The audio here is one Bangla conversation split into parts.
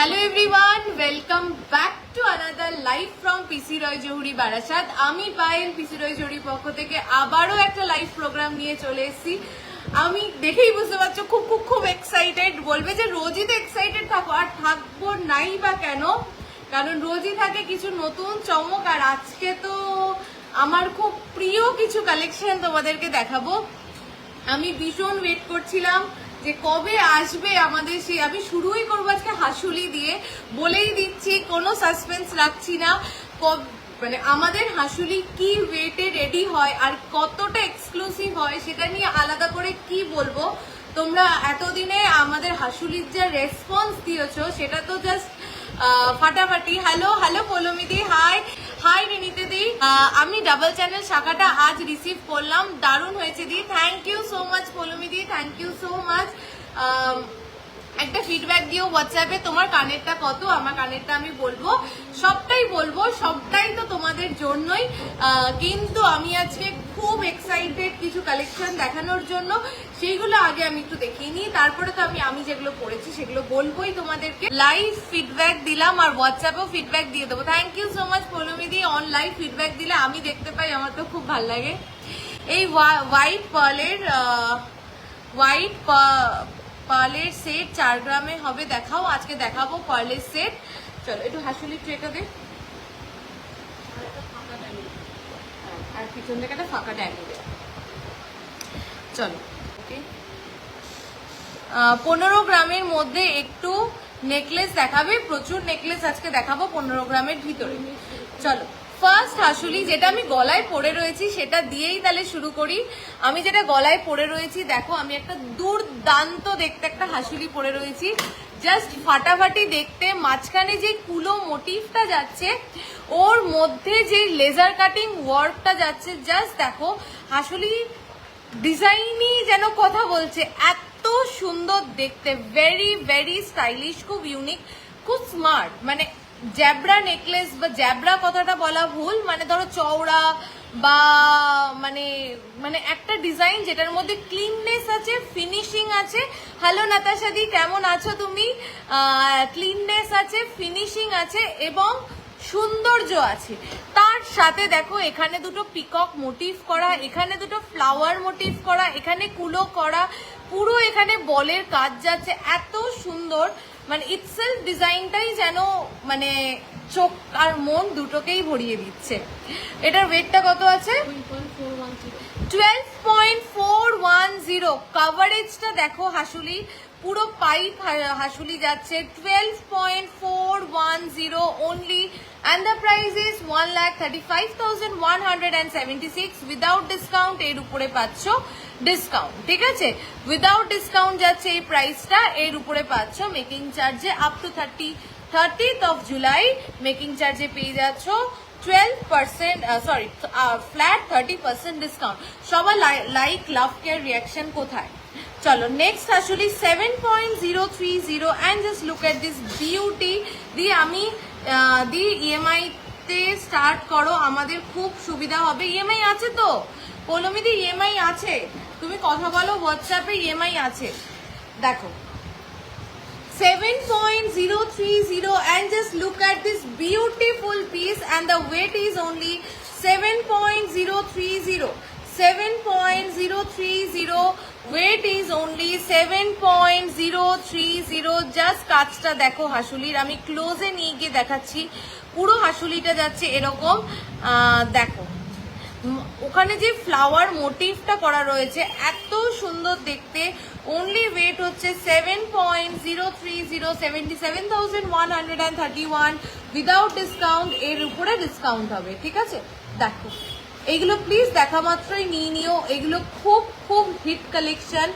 Hello everyone, welcome back to another live from PC Roy Jahuri Barasat. আমি পায়েল পিসি রয় জহুরির পক্ষ থেকে আবারও একটা লাইভ প্রোগ্রাম নিয়ে চলে এসেছি। আমি দেখেই বুঝতে পারছো খুব খুব খুব এক্সাইটেড। বলবে যে রোজই তো এক্সাইটেড থাকো, আর থাকবো নাই বা কেন, কারণ রোজই থাকে কিছু নতুন চমক। আর আজকে তো আমার খুব প্রিয় কিছু কালেকশন তোমাদেরকে দেখাবো। আমি ভীষণ ওয়েট করছিলাম যে কবে আসবে আমাদের সেই, আমি শুরুই করবো আজকে হাসুলি দিয়ে। বলেই দিচ্ছি, কোনো সাসপেন্স রাখছি না। মানে আমাদের হাসুলি কি ওয়েটে রেডি হয় আর কতটা এক্সক্লুসিভ হয় সেটা নিয়ে আলাদা করে কি বলবো। তোমরা এতদিনে আমাদের হাসুলির যা রেসপন্স দিয়েছো সেটা তো জাস্ট ফাটাফাটি। হ্যালো হ্যালো পৌলমিদি, হাই হাই রিনিতে দি। আমি ডাবল চ্যানেল শাখাটা আজ রিসিভ করলাম, দারুণ হয়েছে দি। থ্যাংক ইউ সো মাচ পৌলমিদি, থ্যাংক ইউ সো মাচ। একটা ফিডব্যাক দিও হোয়াটসঅ্যাপে, তোমার কানেরটা কত, আমার কানেরটা আমি বলবো, সবটাই বলবো, সবটাই তো তোমাদের জন্যই। কিন্তু আমি আজকে খুব এক্সাইটেড কিছু কালেকশন দেখানোর জন্য। সেইগুলো আগে আমি একটু দেখিয়ে নিই, তারপরে তো আমি যেগুলো পড়েছি সেগুলো বলবোই তোমাদেরকে। লাইভ ফিডব্যাক দিলাম আর হোয়াটসঅ্যাপেও ফিডব্যাক দিয়ে দেবো। থ্যাংক ইউ সো মাচ পৌলমিদি, অন লাইভ ফিডব্যাক দিলে আমি দেখতে পাই, আমার তো খুব ভালো লাগে। এই হোয়াইট পার্লের সেট 4 গ্রামে হবে, দেখাও। আজকে দেখাবো পার্লের সেট। চলো একটু হাসুলি ট্রেটা দে, আর পিছন থেকে একটা ফাঁকা ড্যানি দে। চলো, ওকে। 15 গ্রামের মধ্যে একটু নেকলেস দেখাবে, প্রচুর নেকলেস আজকে দেখাবো 15 গ্রামের ভিতরে। চলো ফার্স্ট হাসুলি, যেটা আমি গলায় পরে রয়েছি সেটা দিয়েই তাহলে শুরু করি। আমি যেটা গলায় পরে রয়েছি, দেখো আমি একটা দুর্দান্ত দেখতে একটা হাসুলি পরে রয়েছি, জাস্ট ফাটাফাটি দেখতে। মাঝখানে যে কুলো মোটিভটা যাচ্ছে, ওর মধ্যে যে লেজার কাটিং ওয়ার্কটা যাচ্ছে, জাস্ট দেখো হাসুলি ডিজাইনই যেন কথা বলছে, এত সুন্দর দেখতে, ভেরি ভেরি স্টাইলিশ, খুব ইউনিক, খুব স্মার্ট। মানে জ্যাবরা নেকলেস, বা জ্যাবরা কথাটা বলা ভুল, মানে ধরো চওড়া বা মানে মানে একটা ডিজাইন যেটার মধ্যে ক্লিননেস আছে, ফিনিশিং আছে। হ্যালো নাতাশা দি, কেমন আছো তুমি? ক্লিননেস আছে, ফিনিশিং আছে এবং সৌন্দর্য আছে। তার সাথে দেখো এখানে দুটো পিকক মোটিভ করা, এখানে দুটো ফ্লাওয়ার মোটিভ করা, এখানে কুলো করা, পুরো এখানে বলের কাজ যাচ্ছে, এত সুন্দর। মানে ইটসেলফ ডিজাইনটাই যেন মানে চোখ আর মন দুটোকেই ভরিয়ে দিচ্ছে। এটার ওয়েটটা কত আছে? 12.410। কভারেজটা দেখো হাসুলি, পুরো পাইপ হাসুলি যাচ্ছে, 12.410 only, and the price is 1,35,176 without discount. এর উপরে পাচ্ছ ডিসকাউন্ট, ঠিক আছে? উইদাউট ডিসকাউন্ট যাচ্ছে এই প্রাইসটা, এর উপরে পাচ্ছ মেকিং চার্জে up to 30th of July making চার্জে পেয়ে যাচ্ছ 12%, সরি ফ্ল্যাট 30% ডিসকাউন্ট। সবার লাইক লাভ কেয়ার রিয়াকশন কোথায়? চলো নেক্সট আসলে 7.030 and just look at this beauty. দিয়ে আমি ইএমআই তে স্টার্ট করো, আমাদের খুব সুবিধা হবে। ইএমআই আছে তো পৌলমিদি? ইএমআই আছে, তুমি কথা বলো হোয়াটসঅ্যাপে, ইএমআই আছে। দেখো 7.030 and just look at this beautiful piece, and the weight is only 7.030. 7.030 weight is only 7.030. Just কাজটা দেখো হাসুলির, আমি ক্লোজে নিয়ে গিয়ে দেখাচ্ছি। পুরো হাসুলিটা যাচ্ছে এরকম, দেখো ওখানে যে ফ্লাওয়ার মোটিভটা করা রয়েছে, এত সুন্দর দেখতে। অনলি ওয়েট হচ্ছে 7.030, 77,131 উইদাউট ডিসকাউন্ট। এর উপরে ডিসকাউন্ট হবে, ঠিক আছে? দেখো এগুলো প্লিজ দেখা মাত্রই নিয়ে নিও, এগুলো খুব খুব হিট কালেকশন,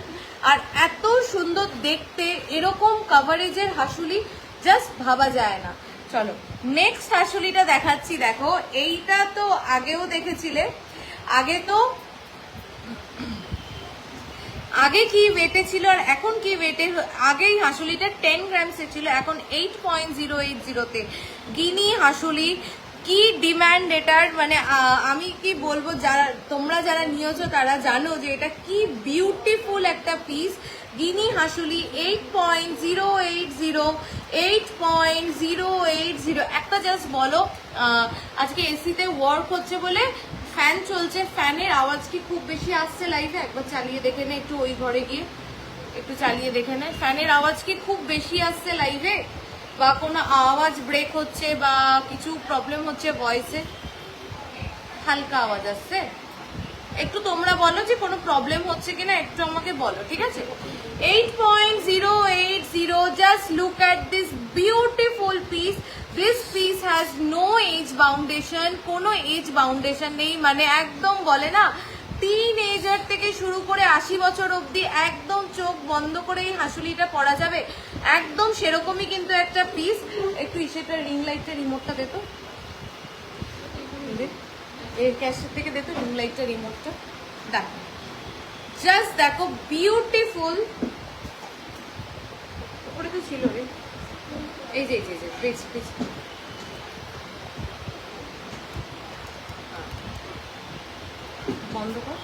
আর এত সুন্দর দেখতে। এরকম কাভারেজের হাসুলি জাস্ট ভাবা যায় না। চলো নেক্সট হাসুলিটা দেখাচ্ছি। দেখো এইটা তো আগেও দেখেছিলে, আগে কি ওয়েটে ছিল আর এখন কি ওয়েটে। আগেই হাসুলিটা 10 গ্রামসে ছিল, এখন 8.080 তে। গিনি হাসুলি কি ডিমান্ড এটার, মানে আমি কি বলবো, যারা তোমরা যারা নিয়েছো তারা জানো যে এটা কি বিউটিফুল একটা পিস। গিনি হাসুলি 8.080, 8.080। একটা জাস্ট বলো, আজকে এসিতে ওয়ার্ক হচ্ছে বলে ফ্যান চলছে, ফ্যানের আওয়াজ কি খুব বেশি আসছে লাইভে? একবার চালিয়ে দেখে নে, একটু ওই ঘরে গিয়ে একটু চালিয়ে দেখে নে, ফ্যানের আওয়াজ কি খুব বেশি আসছে লাইভে, বা কোনো আওয়াজ ব্রেক হচ্ছে বা কিছু প্রবলেম হচ্ছে ভয়েসে? হালকা আওয়াজ আসছে, একটু তোমরা বলো যে কোনো প্রবলেম হচ্ছে কিনা, একটু আমাকে বলো, ঠিক আছে? 8.080, just look at this beautiful piece. This piece has no age boundation, কোনো এজ বাউন্ডেশন নেই, মানে একদম বলে না টিন এজার থেকে শুরু করে 80 বছর অবধি একদম চোখ বন্ধ করে এই হাসুলিটা পরা যাবে, একদম সেরকমই কিন্তু একটা পিস। একটু সেটা রিং লাইটটা রিমোটটা দে তো, এর ক্যাশের থেকে দে তো রিং লাইটটা রিমোটটা। দেখো জাস্ট দেখো বিউটিফুল, ওপরে তো ছিল রে, এই যে বেশ বেশ বন্ধ কর।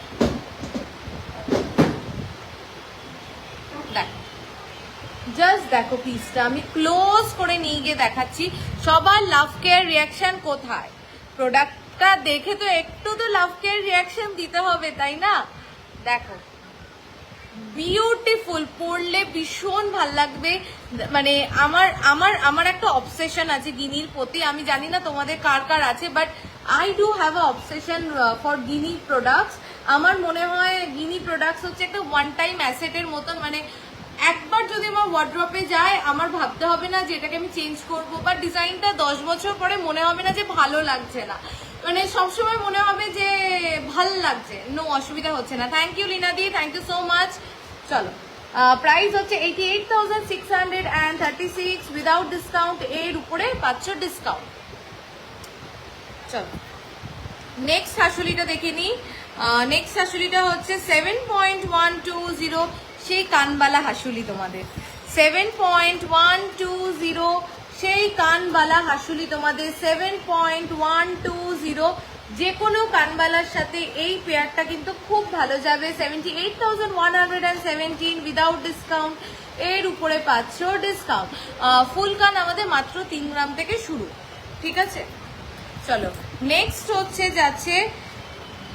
দেখো জাস্ট দেখো পিসটা, আমি ক্লোজ করে নিয়ে গিয়ে দেখাচ্ছি। সবার লাভ কেয়ার রিয়াকশন কোথায়? প্রোডাক্টটা দেখে তো একটু তো লাভ কেয়ার রিয়াকশন দিতে হবে, তাই না? দেখো বিউটিফুল, পরলে ভীষণ ভাল লাগবে। মানে আমার আমার আমার একটা অবসেশন আছে গিনির প্রতি, আমি জানি না তোমাদের কার কার আছে, but I do have a obsession for Guinea products. আমার মনে হয় গিনি প্রোডাক্টস হচ্ছে একটা ওয়ান টাইম অ্যাসেটের মতন, মানে একবার যদি আমার ওয়ার্ড্রপে যায় আমার ভাবতে হবে না যে এটাকে আমি চেঞ্জ করব, বা ডিজাইনটা 10 বছর পরে মনে হবে না যে ভালো লাগছে না, মানে সবসময় মনে হবে যে ভাল লাগছে, নো অসুবিধা হচ্ছে না। থ্যাংক ইউ লিনাদি, থ্যাংক ইউ সো মাচ। চলো প্রাইস হচ্ছে 88,636 উইদাউট ডিসকাউন্ট, এর উপরে পাচ্ছ ডিসকাউন্ট। চলো নেক্সট হাসুলিটা দেখে নিই। নেক্সট হাসুলিটা হচ্ছে 7.120, সেই কানবালা হাসুলি তোমাদের। 7.120, সেই কানবালা হাসুলি তোমাদের। 7.120, যে কোনো কানবালার সাথে এই পেয়ারটা কিন্তু খুব ভালো যাবে। 78,117 উইদাউট ডিসকাউন্ট, এর উপরে পাচ্ছ ডিসকাউন্ট। ফুল কান আমাদের মাত্র 3 গ্রাম থেকে শুরু, ঠিক আছে? চলো নেক্সট হচ্ছে যাচ্ছে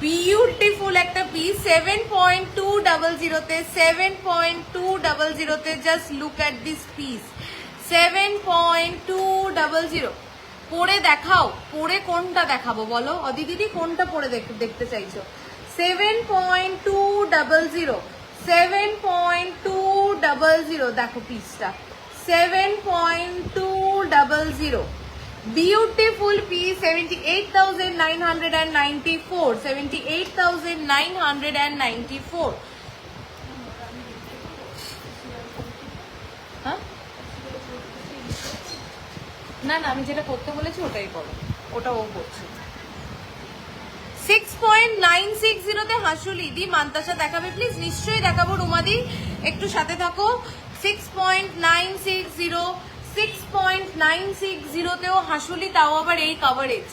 বিউটিফুল একটা পিস 7.200 তে, 7.200 তে। Just look at this piece, 7.200। পরে দেখাও, পরে কোনটা দেখাবো বলো অদিদিদি, কোনটা পরে দেখতে চাইছো? 7.200, 7.200, দেখো পিসটা 7.200, বিউটিফুল পিস। 78,994, 78,994। হ্যাঁ না না, আমি যেটা করতে বলেছি ওটাই করো, ওটা ও করছে। 6.960 তে হাসুলি দি মান্তাসা দেখাবে প্লিজ, নিশ্চয়ই দেখাবো রুমাদি, একটু সাথে থাকো। 6.960, 6.960 তেও হাসুলি, তাও আবার এই coverage.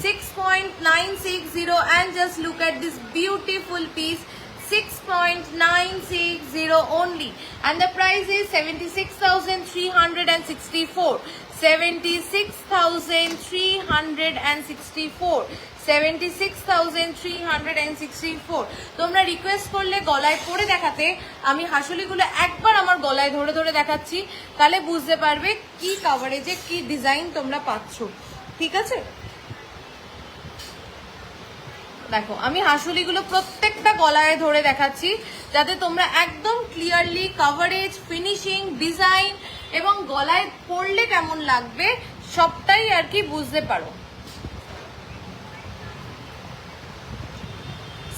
6.960 and just look at this beautiful piece, 6.960 only, and the price is 76,364, 76,364, 76,364। তোমরা রিকোয়েস্ট করলে গলায় পরে দেখাতে, আমি হাসুলিগুলো একবার আমার গলায় ধরে ধরে দেখাচ্ছি, তাহলে বুঝতে পারবে কি কাভারেজে কি ডিজাইন তোমরা পাচ্ছ, ঠিক আছে? দেখো আমি হাসুলিগুলো প্রত্যেকটা গলায় ধরে দেখাচ্ছি, যাতে তোমরা একদম ক্লিয়ারলি কাভারেজ, ফিনিশিং, ডিজাইন এবং গলায় পরলে কেমন লাগবে সবটাই আর কি বুঝতে পারো।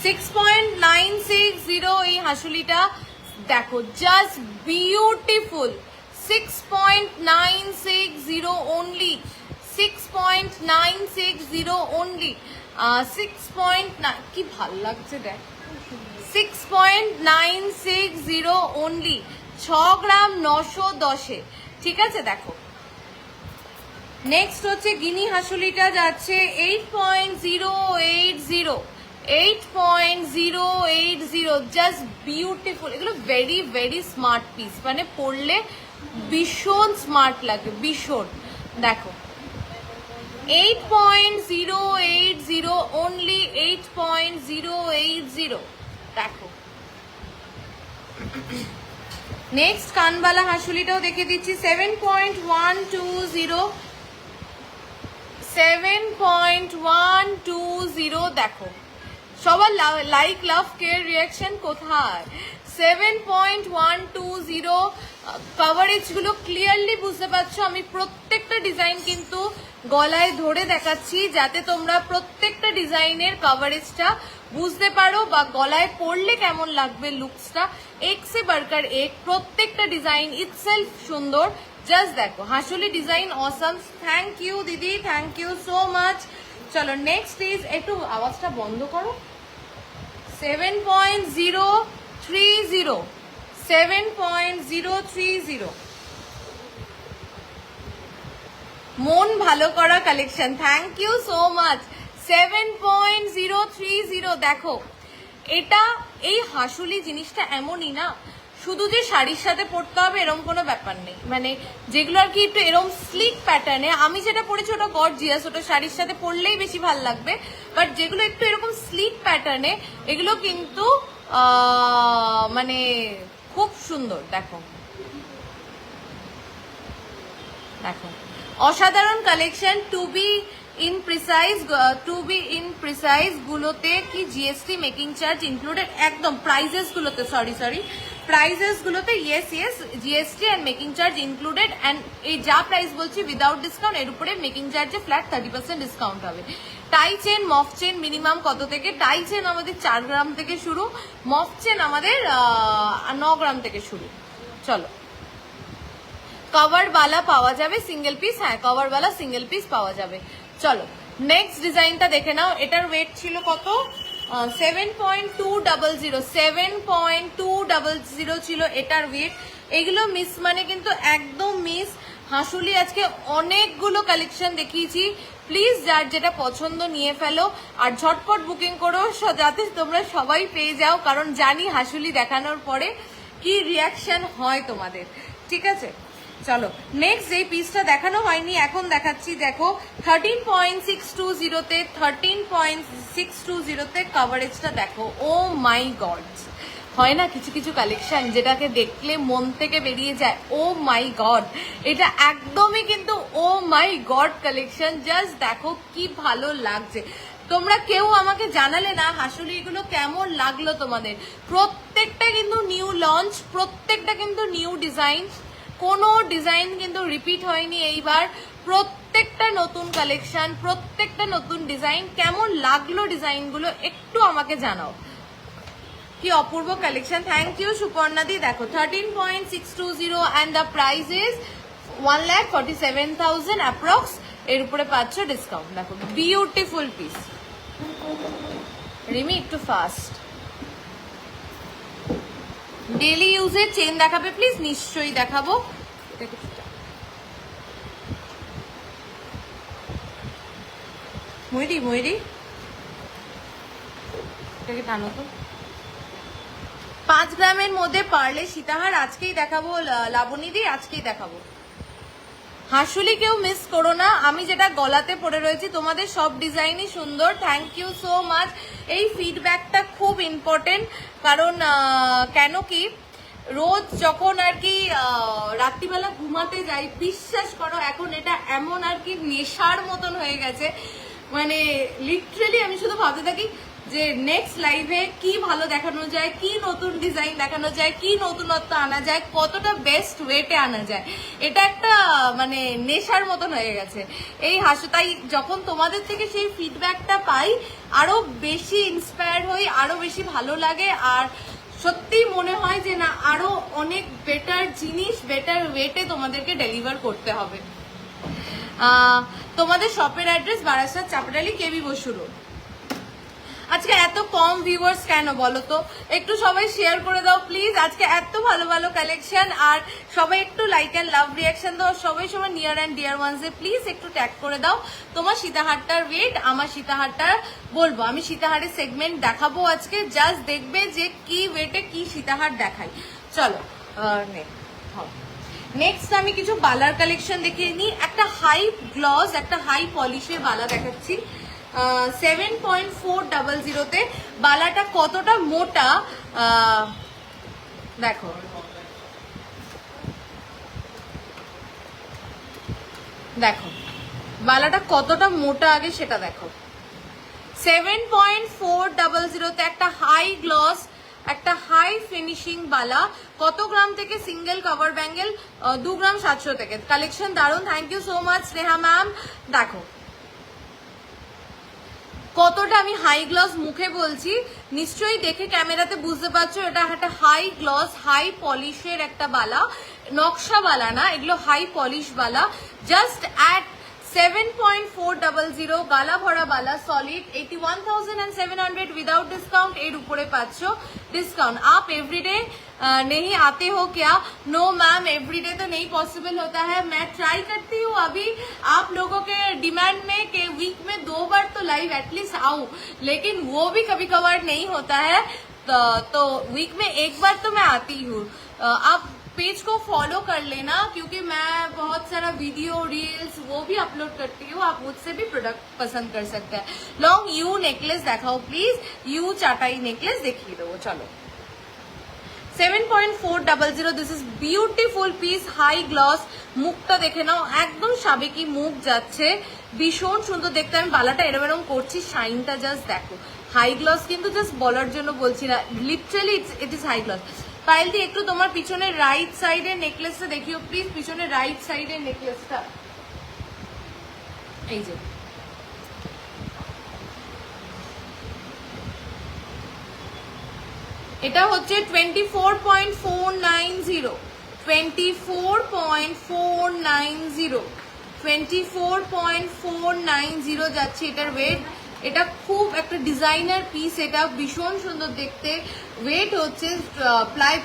6.960 এই হাসুলিটা দেখো, জাস্ট বিউটিফুল। 6.960 only, 6.960 only, 6.9, কি ভাল লাগছে দেখ, 6.960 only, 6 গ্রাম 910, ঠিক আছে? দেখো নেক্সট হচ্ছে গিনি হাসুলিটা যাচ্ছে 8.080, 8.080, জাস্ট বিউটিফুল। এগুলো ভেরি ভেরি স্মার্ট পিস, মানে পরলে ভীষণ স্মার্ট লাগে, ভীষণ। দেখো 8.080, অনলি 8.080, দেখো। নেক্সট কানবালা হাসুলিটাও দেখে দিচ্ছি 7.120, 7.120, দেখো। সবার লাইক লাভ কেয়ার রিয়াকশন কোথায়? 7.120 কভারেজ গুলো ক্লিয়ারলি বুঝতে পারছো। আমি প্রত্যেকটা ডিজাইন কিন্তু গলায় ধরে দেখাচ্ছি যাতে তোমরা প্রত্যেকটা ডিজাইনের কভারেজটা বুঝতে পারো বা গলায় পরলে কেমন লাগবে লুকসটা। এক সে বাড়কার এক, প্রত্যেকটা ডিজাইন ইটসেলফ সুন্দর। জাস্ট দেখো হাসুলি ডিজাইন অসাম। থ্যাংক ইউ দিদি, থ্যাংক ইউ সো মাচ। চলো নেক্সট ইজ, একটু আওয়াজটা বন্ধ করো। 7.030, 7.030, মন ভালো করা collection. Thank you so much. 7.030, দেখো এটা এই হাসুলি জিনিসটা এমনই না, শুধু যে শাড়ির সাথে পরতে হবে এরকম কোনো ব্যাপার নেই। মানে যেগুলো আর কি একটু এরকম স্লিক প্যাটার্নে, আমি যেটা পরেছি ওটা গর্জিয়াস, ওটা শাড়ির সাথে পরলেই বেশি ভালো লাগবে। বাট যেগুলো একটু এরকম স্লিক প্যাটার্নে, এগুলো কিন্তু মানে খুব সুন্দর। দেখো দেখো অসাধারণ collection. To be in prices গুলোতে কি জিএসটি মেকিং চার্জ ইনক্লুডেড? একদম প্রাইজেস গুলোতে, সরি প্রাইজেস গুলোতে yes GST and making charge included. And এই যা প্রাইস বলছি উইদাউট ডিসকাউন্ট, এর উপরে মেকিং চার্জে ফ্ল্যাট 30% ডিসকাউন্ট হবে। টাই চেন মফ চেন মিনিমাম কত থেকে? টাই চেন আমাদের 4 গ্রাম থেকে শুরু, মফ চেন আমাদের 9 গ্রাম থেকে শুরু। চলো কভারওয়ালা পাওয়া যাবে সিঙ্গেল পিস, হ্যাঁ কভারওয়ালা সিঙ্গেল পিস পাওয়া যাবে। চলো নেক্সট ডিজাইনটা দেখে নাও। এটার ওয়েট ছিল কত? 7.200, 7.200 ছিল এটার ওয়েট। এগুলো মিস মানে কিন্তু একদম মিস। হাসুলি আজকে অনেকগুলো কালেকশন দেখিয়েছি, প্লিজ যার যেটা পছন্দ নিয়ে ফেলো আর ঝটপট বুকিং করো যাতে তোমরা সবাই পেয়ে যাও, কারণ জানি হাসুলি দেখানোর পরে কি রিয়াকশন হয় তোমাদের। ঠিক আছে চলো নেক্সট যে পিসটা দেখানো হয়নি এখন দেখাচ্ছি। দেখো 13.620 তে, 13.620 তে কভারেজটা দেখো। ও মাই গড, হয় না কিছু কিছু কালেকশন যেটাকে দেখলে মন থেকে বেরিয়ে যায় ও মাই গড। এটা একদমই কিন্তু ও মাই গড কালেকশন। জাস্ট দেখো কি ভালো লাগছে। তোমরা কেউ আমাকে জানালে না হাসুলি এগুলো কেমন লাগলো তোমাদের। প্রত্যেকটা কিন্তু নিউ লঞ্চ, প্রত্যেকটা কিন্তু নিউ ডিজাইন, কোনো ডিজাইন কিন্তু রিপিট হয়নি এইবার। প্রত্যেকটা নতুন কালেকশন, প্রত্যেকটা নতুন ডিজাইন। কেমন লাগলো ডিজাইনগুলো একটু আমাকে জানাও। কি অপূর্ব কালেকশন। থ্যাংক ইউ সুপর্ণাদি। দেখো 13.620 and the price is 1,47,000 approx. এর উপরে পাচ্ছ ডিসকাউন্ট। দেখো বিউটিফুল পিস। রিমি একটু ফাস্ট। ডেলি ইউজের চেন দেখাবে প্লিজ? নিশ্চয়ই দেখাবো। ময়ূরী এটাকে টানো তো। 5 গ্রামের মধ্যে পারলে সীতাহার আজকেই দেখাবো লাবণীদি, আজকেই দেখাবো। হাসুলি কেউ মিস করো না। আমি যেটা গলাতে পড়ে রয়েছি তোমাদের সব ডিজাইনই সুন্দর। Thank you so much. এই ফিডব্যাকটা খুব ইম্পর্টেন্ট, কারণ কেন কি রোজ যখন আর কি রাত্রিবেলা ঘুমাতে যাই, বিশ্বাস করো এখন এটা এমন আর কি নেশার মতন হয়ে গেছে। মানে লিটারেলি আমি শুধু ভাবতে থাকি যে নেক্সট লাইভে কি ভালো দেখানো যায়, কি নতুন ডিজাইন দেখানো যায়, কি নতুনত্ব আনা যায়, কতটা বেস্ট ওয়েতে আনা যায়। এটা একটা মানে নেশার মতন হয়ে গেছে এই হাসু। তাই যখন তোমাদের থেকে সেই ফিডব্যাকটা পাই আরো বেশি ইন্সপায়ার্ড হই, আরো বেশি ভালো লাগে। আর সত্যি মনে হয় যে না আরো অনেক বেটার জিনিস বেটার ওয়েতে তোমাদেরকে ডেলিভার করতে হবে। তোমাদের শপের অ্যাড্রেস বারাসাত চাপড়ালি কেবি বসু রোড। আজকে এত কম ভিউয়ার্স কেন বলো তো? একটু সবাই শেয়ার করে দাও প্লিজ। আজকে এত ভালো ভালো কালেকশন, আর সবাই একটু লাইক অ্যান্ড লাভ রিয়াকশন দাও। সবাই সবার নিয়ার অ্যান্ড ডিয়ার ওয়ান্সে প্লিজ একটু ট্যাগ করে দাও তোমার সীতাহারটার ওয়েট। আমার সীতাহারটা বলবো, আমি সীতাহারের সেগমেন্ট দেখাবো আজকে, জাস্ট দেখবে যে কি ওয়েটে কি সীতাহার দেখাই। চলো নেক্সট আমি কিছু বালার কালেকশন দেখিয়ে নিই। একটা হাই গ্লস, একটা হাই পলিশের বালা দেখাচ্ছি 7.400 বালাটা কতটা মোটা দেখো। দেখো বালাটা কতটা মোটা আগে সেটা দেখো। 7.400 একটা হাই গ্লস, একটা হাই ফিনিশিং বালা। কত গ্রাম থেকে? সিঙ্গেল কভার ব্যাঙ্গেল 2 গ্রাম 700 থেকে। কালেকশন দারুন, thank you so much Sneha ma'am. দেখো কতটা আমি হাই গ্লস মুখে বলছি, নিশ্চয়ই দেখে ক্যামেরাতে বুঝতে পারছো এটা একটা হাই গ্লস হাই পলিশের একটা বালা, নকশা বালা না, এগুলো high polish Bala. Just at 7.400 গালা ভরা বালা, সলিড 81,700 উইদাউট ডিসকাউন্ট। এর উপরে পাচ্ছ डिस्काउंट। आप एवरीडे नहीं आते हो क्या? नो मैम, एवरीडे तो नहीं पॉसिबल होता है। मैं ट्राई करती हूँ अभी आप लोगों के डिमांड में कि वीक में 2 बार तो लाइव एटलीस्ट आऊं, लेकिन वो भी कभी कभार नहीं होता है। तो वीक में 1 बार तो मैं आती हूँ। आप पेज को फॉलो कर लेना, क्योंकि मैं बहुत सारा वीडियो रील्स वो भी अपलोड करती हूँ, आप मुझसे भी प्रोडक्ट पसंद कर सकते हैं। लॉन्ग यू नेकलेस दिखाओ प्लीज, यू चाटाई नेकलेस देखिए दो। चलो 7.400 this is beautiful piece high gloss. মুখটা দেখে নাও, একদম সাবেকি মুখ যাচ্ছে, ভীষণ সুন্দর দেখতে। আমি বালাটা এরম এরম করছি, শাইনটা জাস্ট দেখো। হাই গ্লস কিন্তু জাস্ট বলার জন্য বলছি না, literally it is high gloss. Payel di একটু তোমার পিছনে রাইট সাইডের নেকলেসটা দেখিও প্লিজ, পিছনে রাইট সাইডের নেকলেসটা। এই যে এটা হচ্ছে 24.490, 24.490 যাচ্ছে এটার ওয়েট। এটা খুব একটা ডিজাইনার পিস, এটা ভীষণ সুন্দর দেখতে। ওয়েট হচ্ছে প্রায়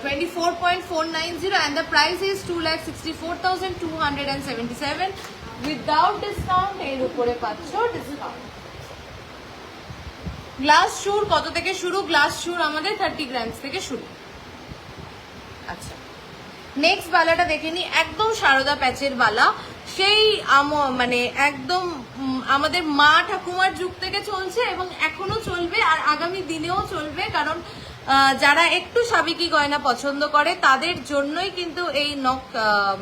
24.490 and the price is 2,64,277 without discount. এর উপরে পাচ্ছ ডিসকাউন্ট। গ্লাস শুর কত থেকে শুরু? গ্লাস শুর আমাদের 30 গ্রামস থেকে শুরু। আচ্ছা নেক্সট বালাটা দেখে নি, একদম সারদা প্যাচের বালা, সেই মানে একদম আমাদের মা ঠাকুমার যুগ থেকে চলছে এবং এখনো চলবে আর আগামী দিনেও চলবে, কারণ যারা একটু সাবেকি গয়না পছন্দ করে তাদের জন্যই কিন্তু এই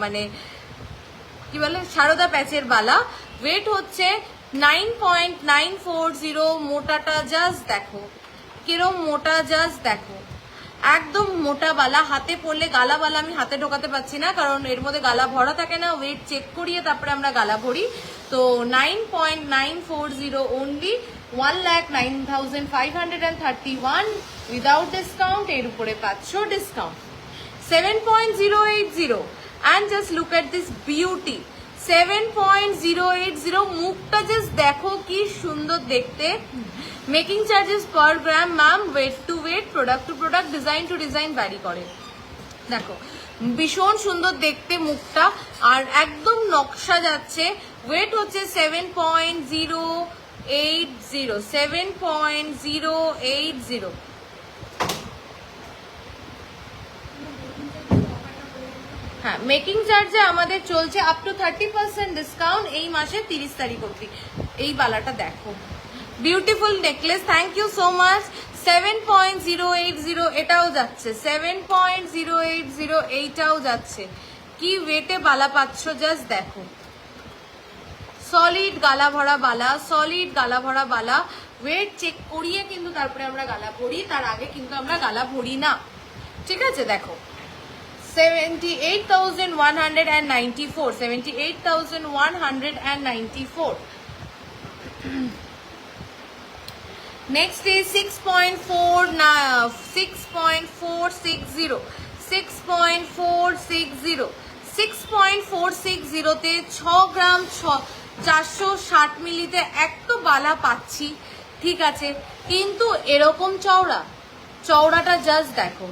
মানে কি বলে সারদা প্যাচের বালা। ওয়েট হচ্ছে 9.940। মোটাটা জাস্ট দেখো কিরম মোটা, জাস্ট দেখো একদম মোটা বালা। হাতে পড়লে গালা বালা আমি হাতে ঢোকাতে পারছি না, কারণ এর মধ্যে গালা ভরা থাকে না, ওয়েট চেক করিয়ে তারপরে আমরা গালা ভরি। তো 9.940 অনলি 1,09,531 উইদাউট ডিসকাউন্ট। এর উপরে পাচ্ছ discount. 7.080 and just look at this beauty, 7.080। মুখটা জাস্ট দেখো কি সুন্দর দেখতে। Making charges per gram ma'am, weight to weight, product to product, design to design vary করে। দেখো ভীষণ সুন্দর দেখতে মুখটা, আর একদম নকশা যাচ্ছে। ওয়েট হচ্ছে 7.080, 7.080। হ্যাঁ মেকিং চার্জে আমাদের চলছে আপ টু 30% ডিসকাউন্ট এই মাসের 30 তারিখ অবধি। এই বালাটা দেখো, beautiful necklace, thank you so much. 7.080 এটাও যাচ্ছে, 7.080 এইটাও যাচ্ছে। কি ওয়েটে বালা পাচ্ছ জাস্ট দেখো। সলিড গালা ভরা বালা, সলিড গালা ভরা বালা। ওয়েট চেক করিয়ে কিন্তু তারপরে আমরা গালা ভরি, তার আগে কিন্তু আমরা গালা ভরি না, ঠিক আছে? দেখো 78,194, 78,194। Next is 6.460, 6.460, 6.460 তে 6 গ্রাম 460 মিলিতে এক তো বালা পাচ্ছি, ঠিক আছে, কিন্তু এরকম চওড়াটা জাস্ট দেখো,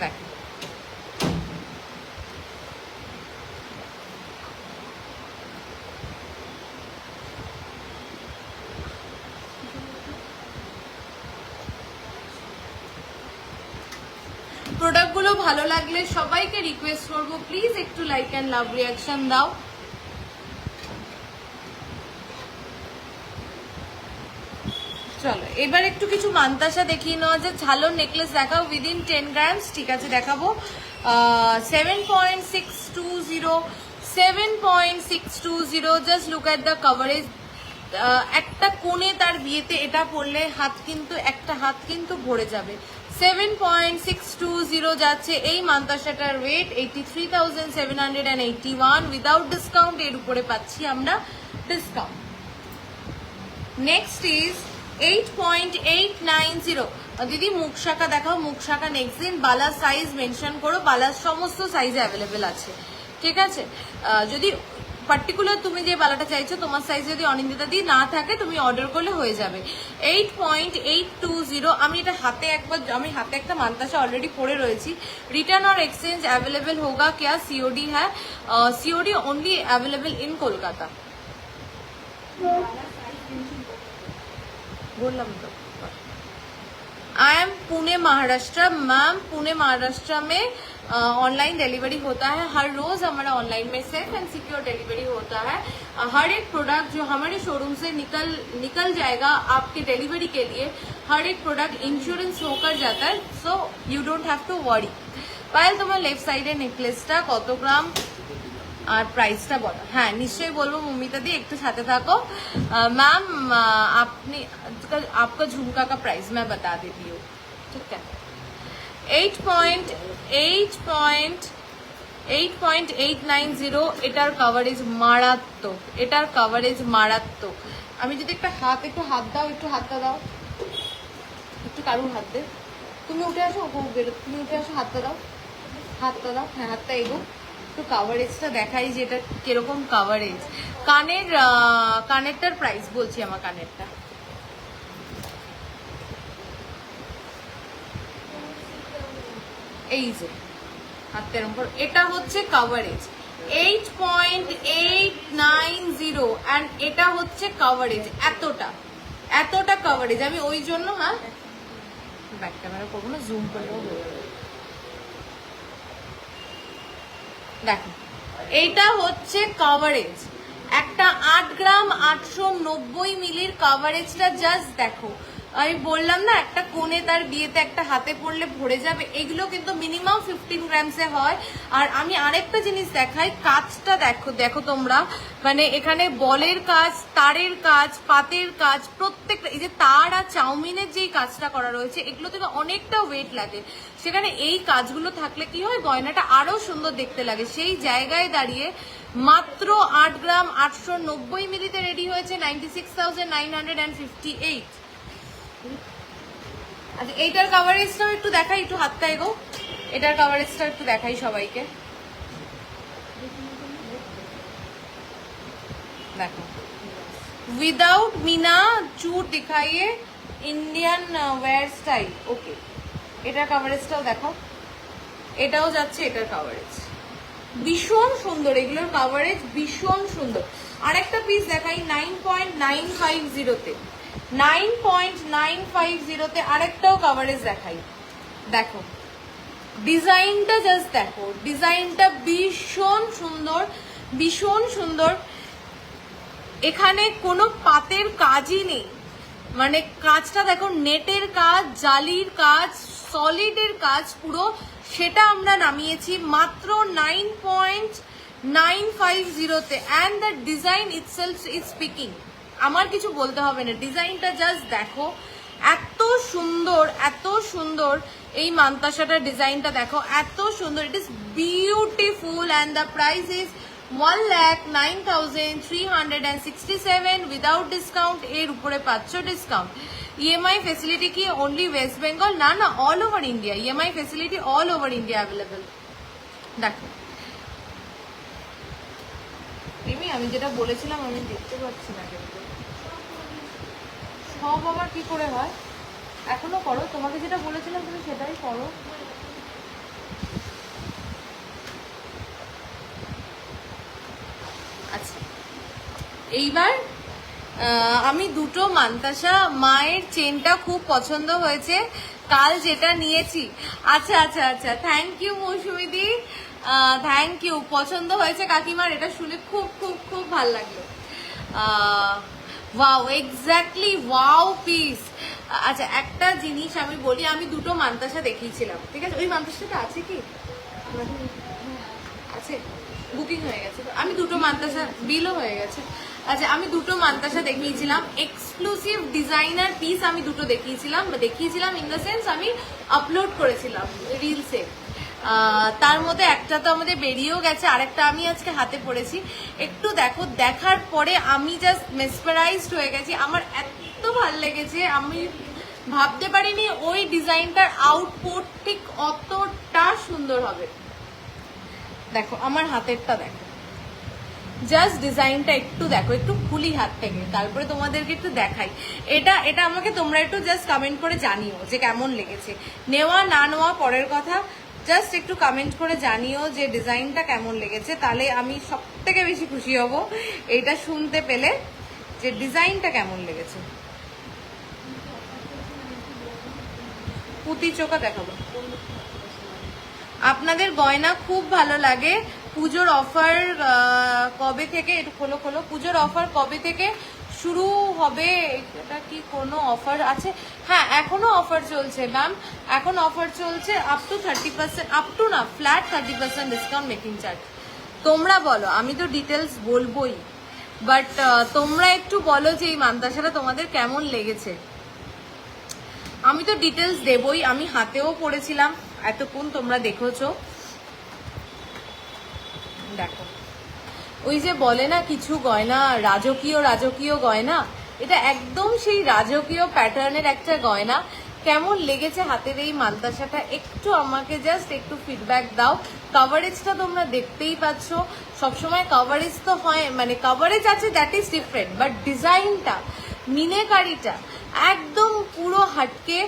দেখো প্রোডাক্টগুলো ভালো লাগলে সবাইকে রিকোয়েস্ট করবো প্লিজ একটু লাইক অ্যান্ড লাভ রিয়াকশন দাও। চলো এবার একটু কিছু মান্তাসা দেখিয়ে নেওয়া যায়। ঝালোর নেকলেস দেখাও উইদিন 10 গ্রামস, ঠিক আছে দেখাবো। 7.620, 7.620, just look at the coverage. একটা কোণে তার বিয়েতে এটা পরলে একটা হাত কিন্তু ভরে যাবে। 7.620 যাচ্ছে এই মান্তাসাটার ওয়েট 83,781 উইদাউট ডিসকাউন্ট। এর উপরে পাচ্ছি আমরা ডিসকাউন্ট। Next is 8.890। দিদি মুখ শাখা দেখাও, মুখ শাখা নেক্সট দিন। বালার সাইজ মেনশন করো, বালার সমস্ত সাইজে অ্যাভেলেবেল আছে, ঠিক আছে। যদি পার্টিকুলার তুমি যে বালাটা চাইছো তোমার সাইজ যদি অনিন্দিতা দি না থাকে তুমি অর্ডার করলে হয়ে যাবে। 8.820। আমি হাতে একটা মান্তাসা অলরেডি পরে রয়েছি। রিটার্ন और एक्सचेंज अवेलेबल होगा क्या? सीओडी है, COD only available in Kolkata. बोललाम तो I am Pune Maharashtra. Ma'am Pune Maharashtra में ऑनलाइन डिलीवरी होता है, हर रोज हमारा ऑनलाइन में सेफ एंड सिक्योर डिलीवरी होता है। हर एक प्रोडक्ट जो हमारे शोरूम से निकल जाएगा आपके डिलीवरी के लिए, हर एक प्रोडक्ट इंश्योरेंस होकर जाता है, so you don't have to worry. Payal तुम्हार लेफ्ट साइडे नेकलेसটা কত গ্রাম আর প্রাইসটা বলো? হ্যাঁ নিশ্চয়ই বলবো মমিতা দি, একটু সাথে থাকো। मैम আপনি आपका झुमका का प्राइस मैं बता देती हूँ, ठीक है। 8.890 এটার কভারেজ মারাত্মক, আমি যদি একটু হাতটা দাও, একটু কারুর হাত দে, তুমি উঠে আসো, হাতটা দাও, হ্যাঁ হাতটা এগো, একটু কাভারেজটা দেখাই যে এটা কিরকম কাভারেজ। কানেরটার প্রাইস বলছি, আমার কানেরটা এই যে হাতের উপর, এটা হচ্ছে কাভারেজ 8.890 এন্ড এটা হচ্ছে কাভারেজ এতটা কাভারেজ। আমি ওই জন্য ব্যাক ক্যামেরা করবো না, জুম করলেও দেখো এইটা হচ্ছে কাভারেজ। একটা 8 গ্রাম 890 মিলির কাভারেজটা জাস্ট দেখো। আমি বললাম না একটা কোণে তার বিয়েতে একটা হাতে পড়লে ভরে যাবে, এগুলো কিন্তু মিনিমাম 15 গ্রামসে হয়। আর আমি আরেকটা জিনিস দেখাই, কাজটা দেখো তোমরা, মানে এখানে বলের কাজ, তারের কাজ, পাতের কাজ, প্রত্যেকটা এই যে তার আর চাউমিনের যেই কাজটা করা রয়েছে এগুলো থেকে অনেকটা ওয়েট লাগে। সেখানে এই কাজগুলো থাকলে কি হয়, গয়নাটা আরো সুন্দর দেখতে লাগে। সেই জায়গায় দাঁড়িয়ে মাত্র 8 গ্রাম 890 মিলিতে রেডি হয়েছে 96,958। আচ্ছা এইটার কাভারেজটাও একটু দেখাই, একটু হাতটা এগো, এটার কাভারেজটা একটু দেখাই সবাইকে। দেখো विदाउट मीना चूट दिखाइए, इंडियन वेयर स्टाइल। ओके এটার কাভারেজটাও দেখো, এটাও যাচ্ছে এটার কাভারেজ ভীষণ সুন্দর, এগুলোর কাভারেজ ভীষণ সুন্দর। আরেকটা পিস দেখাই 9.950 9.950 আরেকটাও কাভারেজ দেখাই। দেখো ডিজাইনটা জাস্ট দেখো, ডিজাইনটা ভীষণ সুন্দর। এখানে কোনো পাতের কাজই নেই, মানে কাজটা দেখো, নেটের কাজ, জালির কাজ, সলিডের কাজ পুরো, সেটা আমরা নামিয়েছি মাত্র 9.950 and the design itself is speaking. আমার কিছু বলতে হবে না, ডিজাইনটা জাস্ট দেখো, এত সুন্দর এই মান্তাসাটার ডিজাইনটা দেখো, এত সুন্দর, it is beautiful and the price is 1,09,367 without discount. এর উপরে পাচ্ছ ডিসকাউন্ট। ইএমআই ফেসিলিটি কি অনলি ওয়েস্ট বেঙ্গল? না all over India, EMI facility all over India available. দেখো রিমি আমি যেটা বলেছিলাম আমি দেখতে পাচ্ছি না, কিন্তু সব আবার কি করে হয়? এখনো করো, তোমাকে যেটা বলেছিলাম তুমি সেটাই করো। আচ্ছা, এইবার আমি দুটো মান্তাসা মায়ের চেনটা খুব পছন্দ হয়েছে কাল যেটা নিয়েছি। আচ্ছা আচ্ছা আচ্ছা, থ্যাংক ইউ মৌসুমিদি, থ্যাংক ইউ। পছন্দ হয়েছে কাকিমার, এটা শুনে খুব খুব খুব ভালো লাগলো। Wow, exactly wow piece. আচ্ছা, একটা জিনিস আমি বলি, আমি দুটো মান্তাসা দেখিয়েছিলাম, ঠিক আছে? ওই মান্তাসাটা আছে কি? আছে, বুকিং হয়ে গেছে। আমি দুটো মান্তাসা, বিলও হয়ে গেছে। আচ্ছা, আমি দুটো মান্তাসা দেখিয়েছিলাম, এক্সক্লুসিভ ডিজাইনার পিস আমি দুটো দেখিয়েছিলাম ইন দ্য সেন্স আমি আপলোড করেছিলাম রিলসে। তার মধ্যে একটা তো আমাদের বেরিয়েও গেছে, আরেকটা আমি আজকে হাতে পড়েছি। একটু দেখো, দেখার পরে আমি জাস্ট মেসপারাইজড হয়ে গেছি। আমার এত ভালো লেগেছে, আমি ভাবতে পারিনি ওই ডিজাইনটার আউটপুট ঠিক অতটা সুন্দর হবে। দেখো আমার হাতেরটা, দেখো জাস্ট ডিজাইনটা একটু দেখো, একটু খুলি হাত থেকে, তারপরে তোমাদেরকে একটু দেখাই। এটা আমাকে তোমরা একটু জাস্ট কমেন্ট করে জানিও যে কেমন লেগেছে। নেওয়া না নেওয়া পরের কথা, জাস্ট একটু কমেন্ট করে জানিও যে ডিজাইনটা কেমন লেগেছে, তাহলে আমি সব থেকে বেশি খুশি হব এটা শুনতে পেলে যে ডিজাইনটা কেমন লেগেছে। পুঁতি চোখা দেখাবো। আপনাদের গয়না খুব ভালো লাগে। পুজোর অফার কবে থেকে, একটু খোলো খোলো, পুজোর অফার কবে থেকে শুরু হবে? এটা কি কোনো অফার আছে? হ্যাঁ, এখনো অফার চলছে ম্যাম, এখন অফার চলছে আপ টু 30%, আপ টু না, ফ্ল্যাট 30% ডিসকাউন্ট মেকিং চার্জ। তোমরা বলো, আমি তো ডিটেলস বলবোই, বাট তোমরা একটু বলো যে এই মান্তাসাটা তোমাদের কেমন লেগেছে। আমি তো ডিটেলস দেবই, আমি হাতেও পড়েছিলাম এতক্ষণ, তোমরা দেখেছো। দেখো, ওই যে বলে না কিছু গয়না রাজকীয় রাজকীয় গয়না, এটা একদম সেই রাজকীয় প্যাটার্নের একটা গয়না। কেমন লেগেছে হাতের এই মান্তাসাটা একটু আমাকে জাস্ট একটু ফিডব্যাক দাও। কভারেজটা তোমরা দেখতেই পাচ্ছ, সবসময় কভারেজ তো হয়, মানে কভারেজ আছে, দ্যাট ইজ ডিফারেন্ট, বাট ডিজাইনটা, মিনেকারিটা একদম পুরো হাটকে।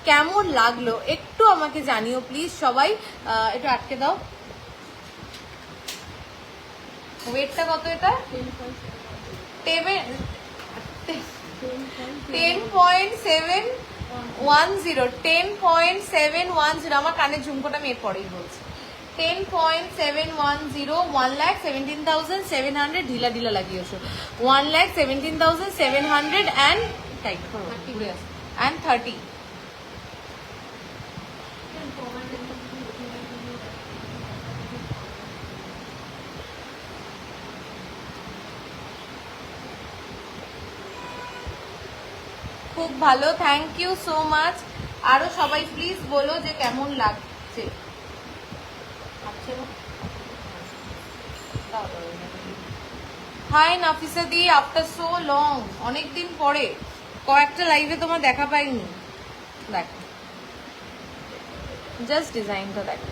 কেমন লাগলো একটু আমাকে জানিও প্লিজ সবাই। একটু আটকে দাও। ওয়েটটা কত এটা? 10.710, আমার কানের ঝুমকোটা আমি এরপরেই বলছি। 10.710, 1,17,700, ঢিলা ঢিলা লাগিয়েছো, 1,17,700 and টাইট ঘুরে আসো, and 30। খুব ভালো, থ্যাংক ইউ সো মাচ। আরো সবাই প্লিজ বলো যে কেমন লাগছে। হাই নাফিসা দি, আফটার সো লং, অনেকদিন পরে, কয়েকটা লাইভে তোমার দেখা পাইনি। দেখো জাস্ট ডিজাইনটা দেখো।